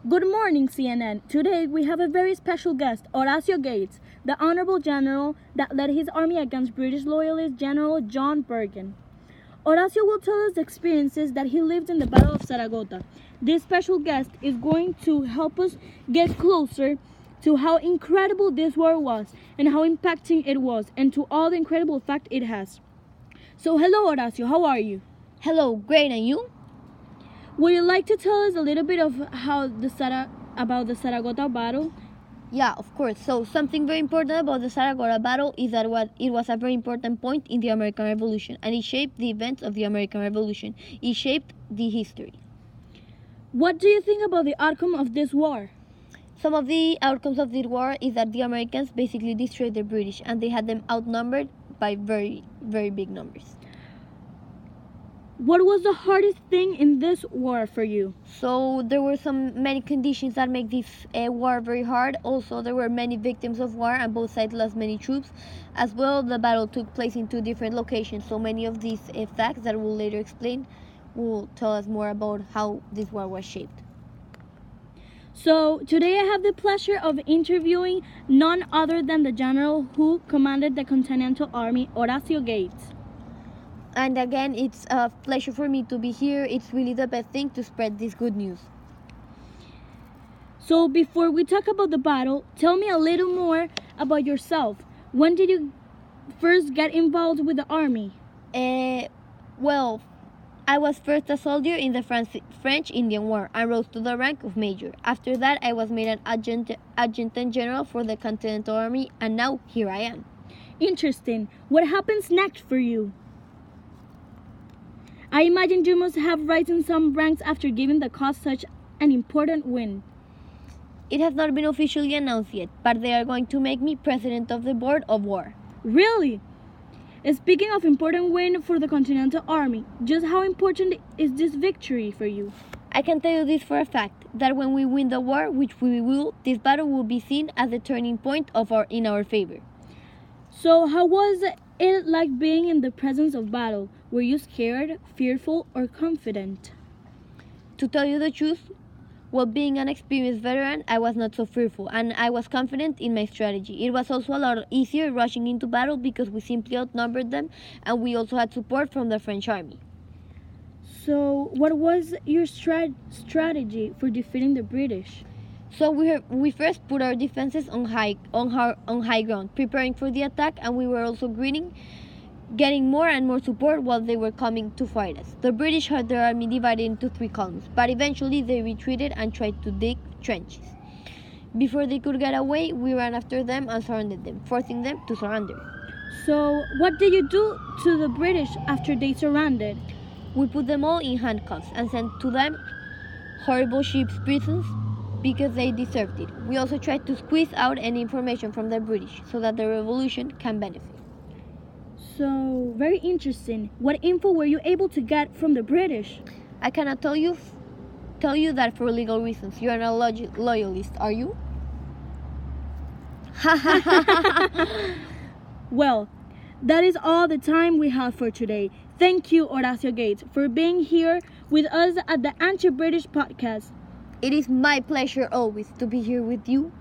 Good morning, CNN. Today we have a very special guest, Horacio Gates, the honorable general that led his army against British loyalist General John Bergen. Horacio will tell us the experiences that he lived in the Battle of Zaragoza. This special guest is going to help us get closer to how incredible this war was and how impacting it was and to all the incredible effect it has. So hello, Horacio, how are you? Hello, great, and you? Would you like to tell us a little bit of about the Zaragoza battle? Yeah, of course. So something very important about the Zaragoza battle is that it was a very important point in the American Revolution, and it shaped the events of the American Revolution. It shaped the history. What do you think about the outcome of this war? Some of the outcomes of this war is that the Americans basically destroyed the British, and they had them outnumbered by very, very big numbers. What was the hardest thing in this war for you? So there were many conditions that make this war very hard. Also, there were many victims of war, and both sides lost many troops. As well, the battle took place in two different locations. So many of these facts that we'll later explain will tell us more about how this war was shaped. So today I have the pleasure of interviewing none other than the general who commanded the Continental Army, Horacio Gates. And again, it's a pleasure for me to be here. It's really the best thing to spread this good news. So before we talk about the battle, tell me a little more about yourself. When did you first get involved with the army? Well, I was first a soldier in the French-Indian War and rose to the rank of major. After that, I was made an adjutant general for the Continental Army, and now here I am. Interesting. What happens next for you? I imagine you must have risen some ranks after giving the cause such an important win. It has not been officially announced yet, but they are going to make me president of the board of war. Really? Speaking of important win for the Continental Army, just how important is this victory for you? I can tell you this for a fact, that when we win the war, which we will, this battle will be seen as a turning point in our favor. So how was it like being in the presence of battle? Were you scared, fearful, or confident? To tell you the truth, while being an experienced veteran, I was not so fearful, and I was confident in my strategy. It was also a lot easier rushing into battle because we simply outnumbered them, and we also had support from the French army. So what was your strategy for defeating the British? So we first put our defenses on high ground, preparing for the attack, and we were also getting more and more support while they were coming to fight us. The British had their army divided into three columns, but eventually they retreated and tried to dig trenches. Before they could get away, we ran after them and surrounded them, forcing them to surrender. So what did you do to the British after they surrendered? We put them all in handcuffs and sent to them horrible sheep's prisons because they deserved it. We also tried to squeeze out any information from the British so that the revolution can benefit. So, very interesting. What info were you able to get from the British? I cannot tell you that for legal reasons. You are not a loyalist, are you? Well, that is all the time we have for today. Thank you, Horacio Gates, for being here with us at the Anti-British podcast. It is my pleasure always to be here with you.